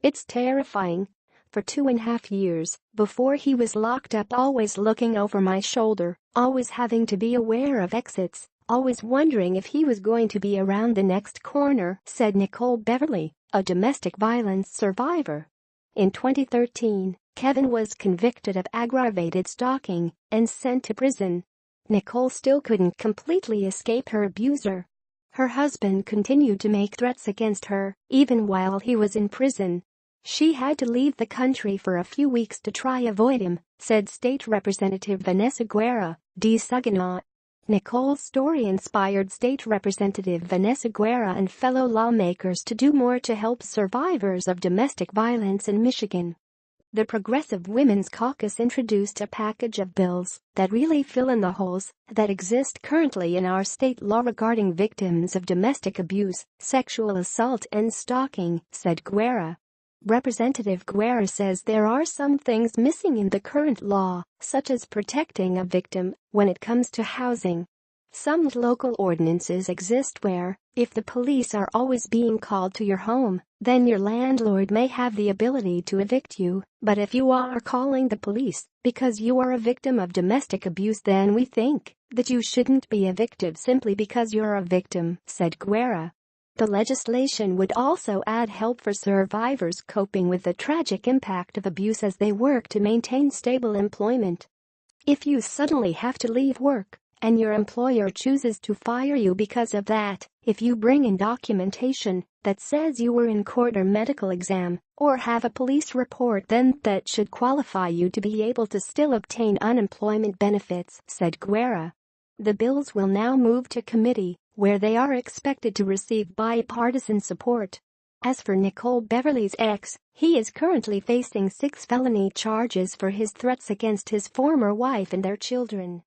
It's terrifying. For 2.5 years, before he was locked up, always looking over my shoulder, always having to be aware of exits, always wondering if he was going to be around the next corner," said Nicole Beverly, a domestic violence survivor. In 2013, Kevin was convicted of aggravated stalking and sent to prison. Nicole still couldn't completely escape her abuser. Her husband continued to make threats against her, even while he was in prison. She had to leave the country for a few weeks to try avoid him, said State Representative Vanessa Guerra, D-Saginaw. Nicole's story inspired State Representative Vanessa Guerra and fellow lawmakers to do more to help survivors of domestic violence in Michigan. The Progressive Women's Caucus introduced a package of bills that really fill in the holes that exist currently in our state law regarding victims of domestic abuse, sexual assault and stalking, said Guerra. Representative Guerra says there are some things missing in the current law, such as protecting a victim when it comes to housing. Some local ordinances exist where, if the police are always being called to your home, then your landlord may have the ability to evict you, but if you are calling the police because you are a victim of domestic abuse, then we think that you shouldn't be evicted simply because you're a victim, said Guerra. The legislation would also add help for survivors coping with the tragic impact of abuse as they work to maintain stable employment. If you suddenly have to leave work and your employer chooses to fire you because of that, if you bring in documentation that says you were in court or medical exam or have a police report, then that should qualify you to be able to still obtain unemployment benefits, said Guerra. The bills will now move to committee, where they are expected to receive bipartisan support. As for Nicole Beverly's ex, he is currently facing 6 felony charges for his threats against his former wife and their children.